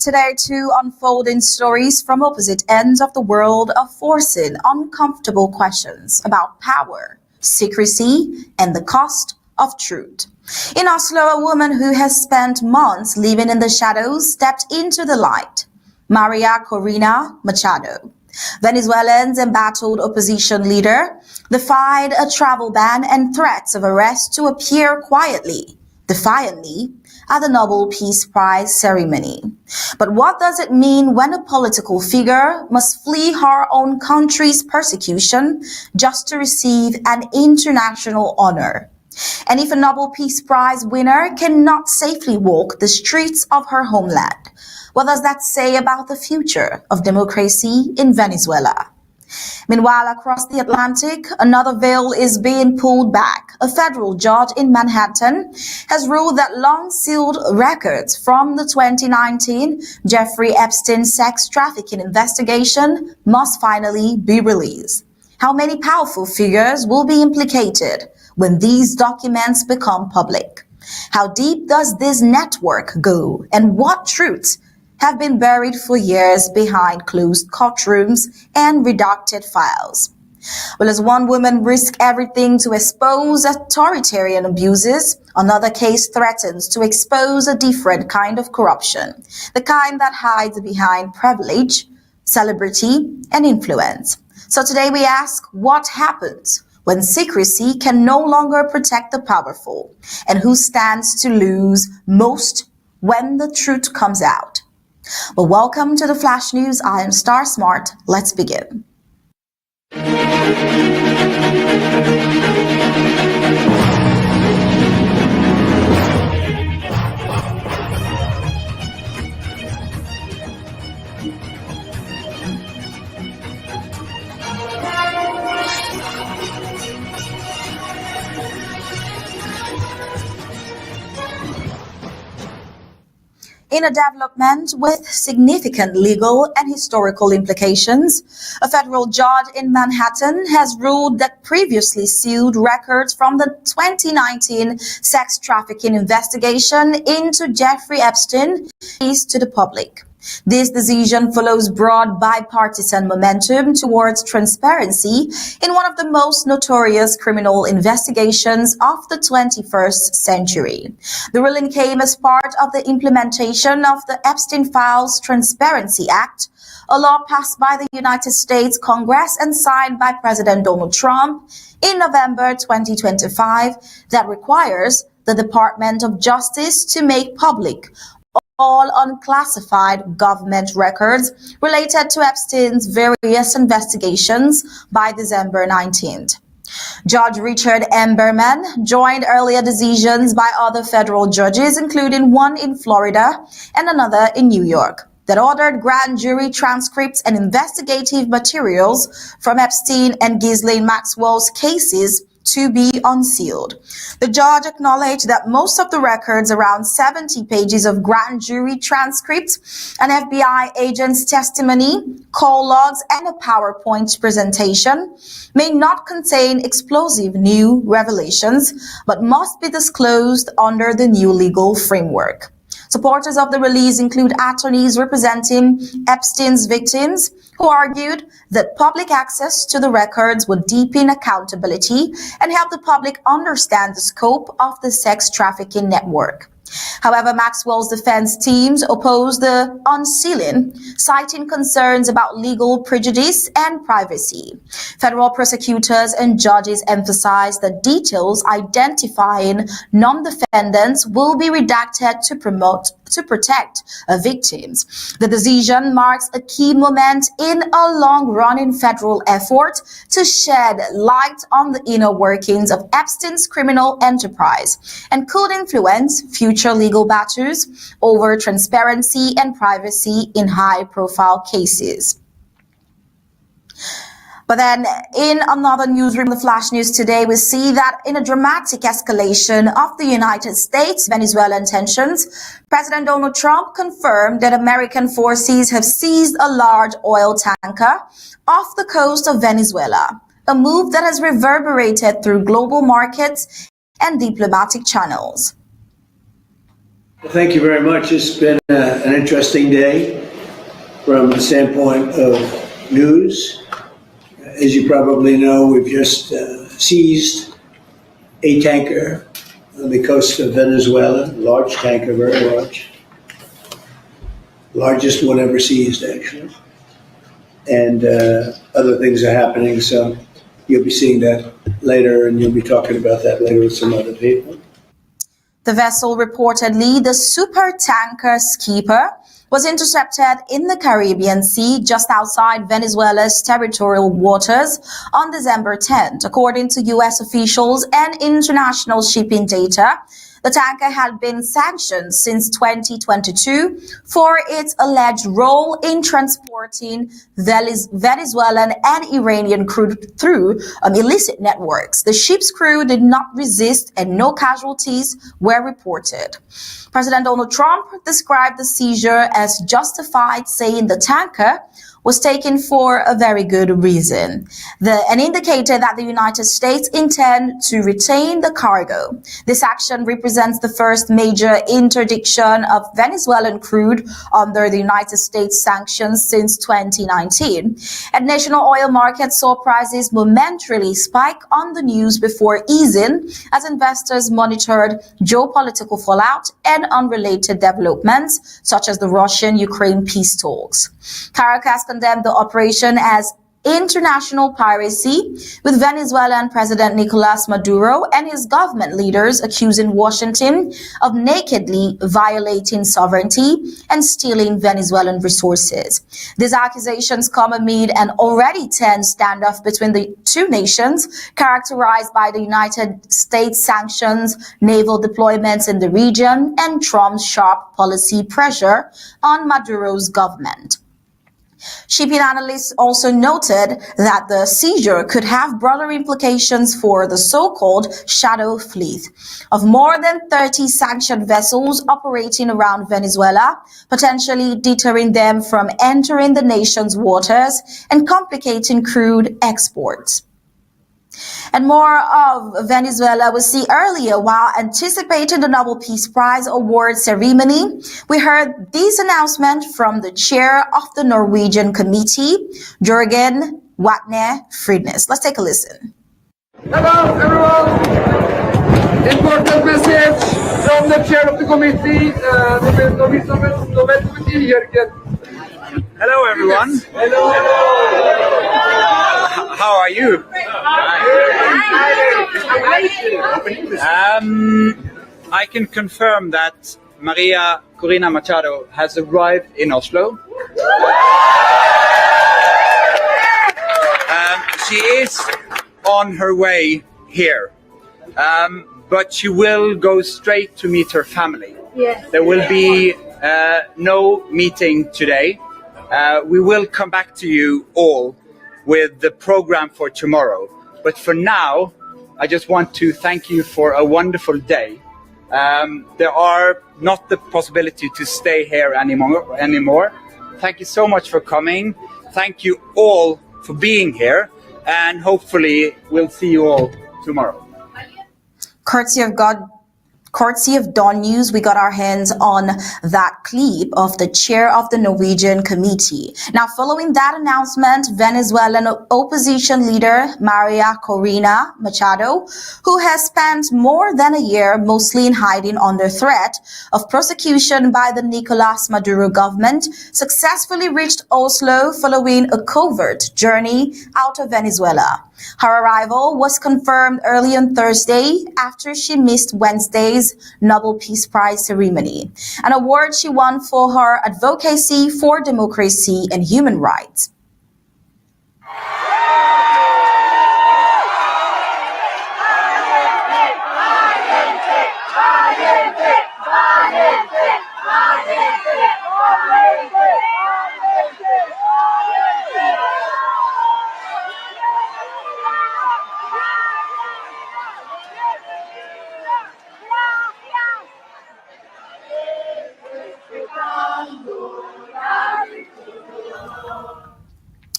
Today, two unfolding stories from opposite ends of the world are forcing uncomfortable questions about power, secrecy, and the cost of truth. In Oslo, a woman who has spent months living in the shadows stepped into the light. Maria Corina Machado, Venezuelan's embattled opposition leader, defied a travel ban and threats of arrest to appear quietly, defiantly, at the Nobel Peace Prize ceremony. But what does it mean when a political figure must flee her own country's persecution just to receive an international honor? And if a Nobel Peace Prize winner cannot safely walk the streets of her homeland, what does that say about the future of democracy in Venezuela? Meanwhile, across the Atlantic, another veil is being pulled back. A federal judge in Manhattan has ruled that long-sealed records from the 2019 Jeffrey Epstein sex trafficking investigation must finally be released. How many powerful figures will be implicated when these documents become public? How deep does this network go, and what truths have been buried for years behind closed courtrooms and redacted files? Well, as one woman risks everything to expose authoritarian abuses, another case threatens to expose a different kind of corruption, the kind that hides behind privilege, celebrity, and influence. So today we ask, what happens when secrecy can no longer protect the powerful, and who stands to lose most when the truth comes out? Well, welcome to the Flash News. I am Star Smart. Let's begin. In a development with significant legal and historical implications, a federal judge in Manhattan has ruled that previously sealed records from the 2019 sex trafficking investigation into Jeffrey Epstein is to the public. This decision follows broad bipartisan momentum towards transparency in one of the most notorious criminal investigations of the 21st century. The ruling came as part of the implementation of the Epstein Files Transparency Act, a law passed by the United States Congress and signed by President Donald Trump in November 2025 that requires the Department of Justice to make public all unclassified government records related to Epstein's various investigations by December 19th. Judge Richard M. Berman joined earlier decisions by other federal judges, including one in Florida and another in New York, that ordered grand jury transcripts and investigative materials from Epstein and Ghislaine Maxwell's cases to be unsealed. The judge acknowledged that most of the records, around 70 pages of grand jury transcripts, an FBI agent's testimony, call logs, and a PowerPoint presentation, may not contain explosive new revelations, but must be disclosed under the new legal framework. Supporters of the release include attorneys representing Epstein's victims, who argued that public access to the records would deepen accountability and help the public understand the scope of the sex trafficking network. However, Maxwell's defense teams opposed the unsealing, citing concerns about legal prejudice and privacy. Federal prosecutors and judges emphasized that details identifying non-defendants will be redacted to protect victims. The decision marks a key moment in a long-running federal effort to shed light on the inner workings of Epstein's criminal enterprise and could influence future legal battles over transparency and privacy in high-profile cases. But then in another newsroom, the Flash News today, we see that in a dramatic escalation of the United States-Venezuelan tensions, President Donald Trump confirmed that American forces have seized a large oil tanker off the coast of Venezuela, a move that has reverberated through global markets and diplomatic channels. Thank you very much. It's been an interesting day from the standpoint of news. As you probably know, we've just seized a tanker on the coast of Venezuela, large tanker, very large. Largest one ever seized, actually. And other things are happening, so you'll be seeing that later, and you'll be talking about that later with some other people. The vessel, reportedly the supertanker Skipper, was intercepted in the Caribbean Sea just outside Venezuela's territorial waters on December 10th, according to U.S. officials and international shipping data. The tanker had been sanctioned since 2022 for its alleged role in transporting Venezuelan and Iranian crude through illicit networks. The ship's crew did not resist and no casualties were reported. President Donald Trump described the seizure as justified, saying the tanker was taken for a very good reason, and indicated that the United States intend to retain the cargo. This action represents the first major interdiction of Venezuelan crude under the United States sanctions since 2019. And national oil markets saw prices momentarily spike on the news before easing as investors monitored geopolitical fallout and unrelated developments, such as the Russian-Ukraine peace talks. Caracas condemned the operation as international piracy, with Venezuelan President Nicolas Maduro and his government leaders accusing Washington of nakedly violating sovereignty and stealing Venezuelan resources. These accusations come amid an already tense standoff between the two nations, characterized by the United States sanctions, naval deployments in the region, and Trump's sharp policy pressure on Maduro's government. Shipping analysts also noted that the seizure could have broader implications for the so-called shadow fleet of more than 30 sanctioned vessels operating around Venezuela, potentially deterring them from entering the nation's waters and complicating crude exports. And more of Venezuela we see earlier. While anticipating the Nobel Peace Prize award ceremony, we heard this announcement from the chair of the Norwegian committee, Jørgen Watne Fridnes. Let's take a listen. Hello, everyone. Important message from the chair of the committee, the Nobel committee, Jørgen. Hello, everyone. Hello. How are you? I can confirm that Maria Corina Machado has arrived in Oslo. She is on her way here, but she will go straight to meet her family. Yes. There will be no meeting today. We will come back to you all with the program for tomorrow. But for now, I just want to thank you for a wonderful day. There are not the possibility to stay here anymore. Thank you so much for coming. Thank you all for being here. And hopefully we'll see you all tomorrow. Courtesy of Dawn News, we got our hands on that clip of the chair of the Norwegian committee. Now, following that announcement, Venezuelan opposition leader Maria Corina Machado, who has spent more than a year mostly in hiding under threat of prosecution by the Nicolas Maduro government, successfully reached Oslo following a covert journey out of Venezuela. Her arrival was confirmed early on Thursday after she missed Wednesday's Nobel Peace Prize ceremony, an award she won for her advocacy for democracy and human rights.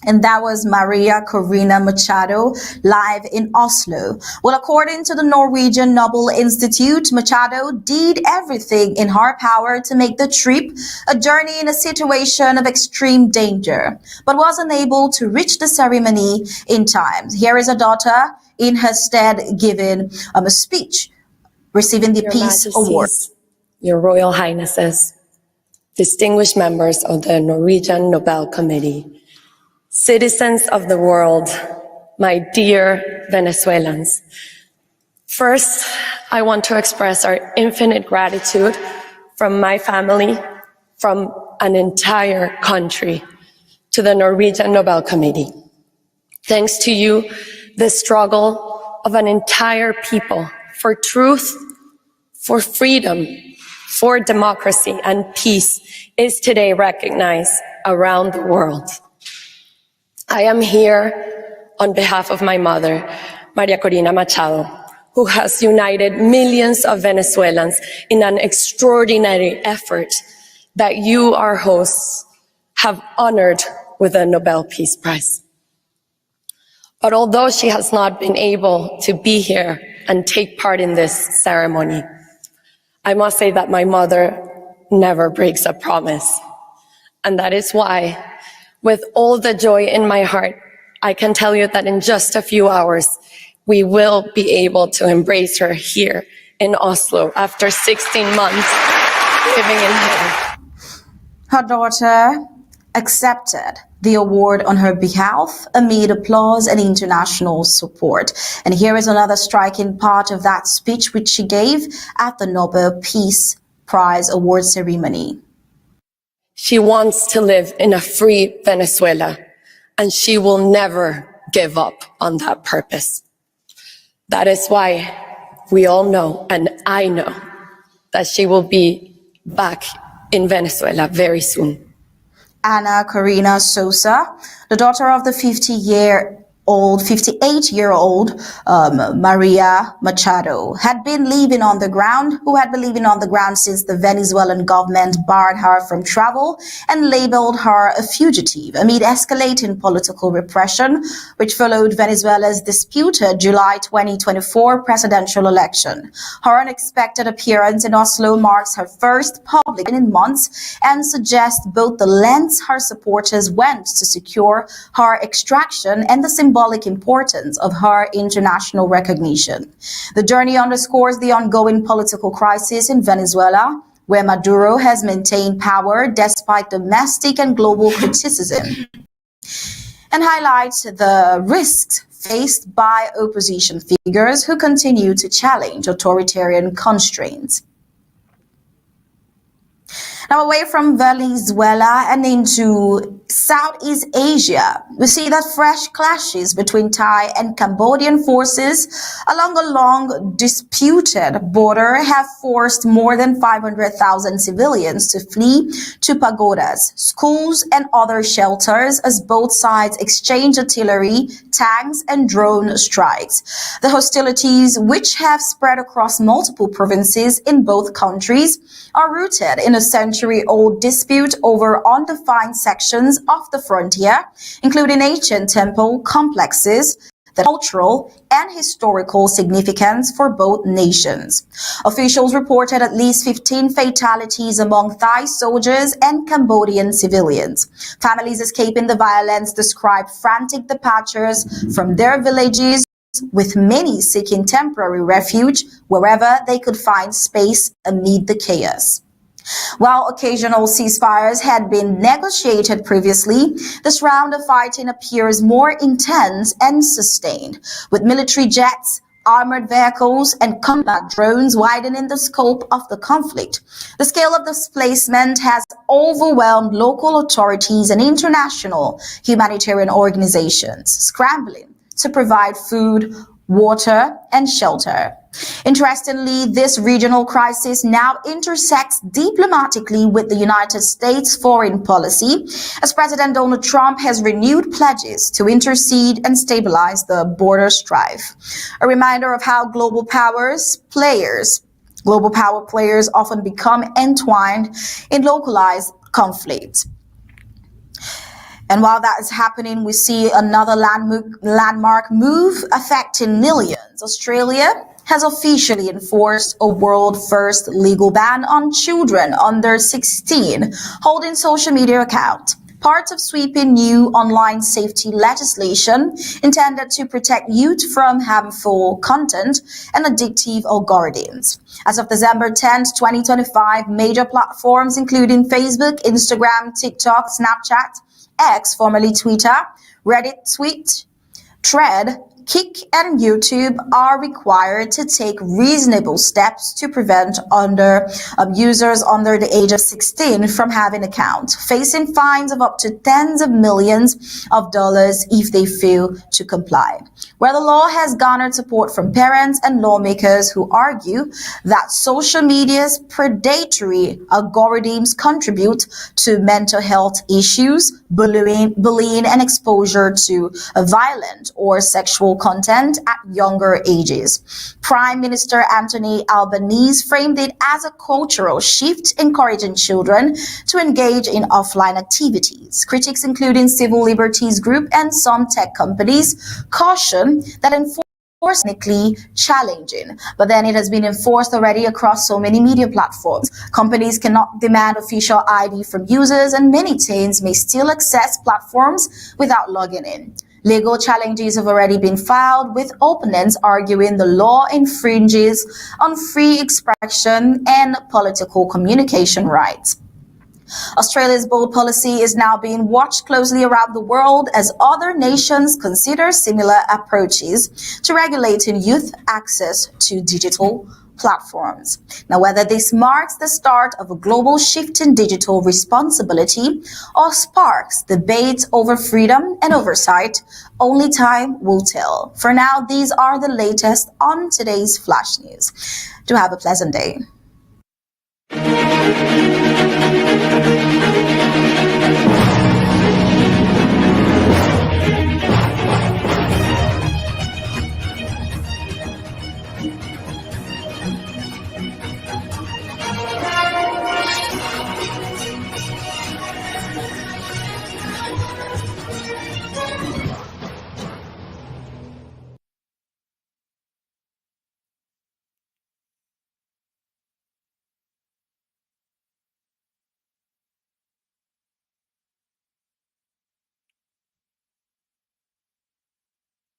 And that was Maria Corina Machado live in Oslo. Well, according to the Norwegian Nobel Institute, Machado did everything in her power to make the trip a journey in a situation of extreme danger, but was unable to reach the ceremony in time. Here is her daughter in her stead giving a speech, receiving the Your Peace Majesties, Award. Your Royal Highnesses, distinguished members of the Norwegian Nobel Committee, citizens of the world, my dear Venezuelans. First, I want to express our infinite gratitude from my family, from an entire country, to the Norwegian Nobel Committee. Thanks to you, the struggle of an entire people for truth, for freedom, for democracy and peace is today recognized around the world. I am here on behalf of my mother, Maria Corina Machado, who has united millions of Venezuelans in an extraordinary effort that you, our hosts, have honored with the Nobel Peace Prize. But although she has not been able to be here and take part in this ceremony, I must say that my mother never breaks a promise. And that is why, with all the joy in my heart, I can tell you that in just a few hours, we will be able to embrace her here in Oslo after 16 months living in heaven. Her daughter accepted the award on her behalf amid applause and international support. And here is another striking part of that speech which she gave at the Nobel Peace Prize award ceremony. She wants to live in a free Venezuela, and she will never give up on that purpose. That is why we all know, and I know, that she will be back in Venezuela very soon. Ana Corina Sosa, the daughter of the 58-year-old Maria Machado, had been living on the ground, since the Venezuelan government barred her from travel and labeled her a fugitive amid escalating political repression, which followed Venezuela's disputed July 2024 presidential election. Her unexpected appearance in Oslo marks her first public in months and suggests both the lengths her supporters went to secure her extraction and the symbolic importance of her international recognition. The journey underscores the ongoing political crisis in Venezuela, where Maduro has maintained power despite domestic and global criticism, and highlights the risks faced by opposition figures who continue to challenge authoritarian constraints. Now, away from Venezuela and into Southeast Asia, we see that fresh clashes between Thai and Cambodian forces along a long disputed border have forced more than 500,000 civilians to flee to pagodas, schools, and other shelters as both sides exchange artillery, tanks, and drone strikes. The hostilities, which have spread across multiple provinces in both countries, are rooted in a century-old dispute over undefined sections of the frontier, including ancient temple complexes, the cultural and historical significance for both nations. Officials reported at least 15 fatalities among Thai soldiers and Cambodian civilians. Families escaping the violence described frantic departures from their villages, with many seeking temporary refuge wherever they could find space amid the chaos. While occasional ceasefires had been negotiated previously, this round of fighting appears more intense and sustained, with military jets, armored vehicles, and combat drones widening the scope of the conflict. The scale of displacement has overwhelmed local authorities and international humanitarian organizations, scrambling to provide food, water, and shelter. Interestingly, this regional crisis now intersects diplomatically with the United States foreign policy, as President Donald Trump has renewed pledges to intercede and stabilize the border strife. A reminder of how global power players often become entwined in localized conflict. And while that is happening, we see another landmark move affecting millions. Australia has officially enforced a world-first legal ban on children under 16 holding social media accounts, part of sweeping new online safety legislation intended to protect youth from harmful content and addictive algorithms. As of December 10th, 2025, major platforms including Facebook, Instagram, TikTok, Snapchat, X, formerly Twitter, Reddit, Tweet, Thread, Kik, and YouTube are required to take reasonable steps to prevent users under the age of 16 from having accounts, facing fines of up to tens of millions of dollars if they fail to comply. Where the law has garnered support from parents and lawmakers who argue that social media's predatory algorithms contribute to mental health issues, bullying, and exposure to violent or sexual content at younger ages. Prime Minister Anthony Albanese framed it as a cultural shift, encouraging children to engage in offline activities. Critics, including civil liberties group and some tech companies, caution that technically challenging, but then it has been enforced already across so many media platforms. Companies cannot demand official ID from users, and many teens may still access platforms without logging in. Legal challenges have already been filed, with opponents arguing the law infringes on free expression and political communication rights. Australia's bold policy is now being watched closely around the world as other nations consider similar approaches to regulating youth access to digital platforms. Now, whether this marks the start of a global shift in digital responsibility or sparks debate over freedom and oversight, only time will tell. For now, these are the latest on today's Flash News. Do have a pleasant day.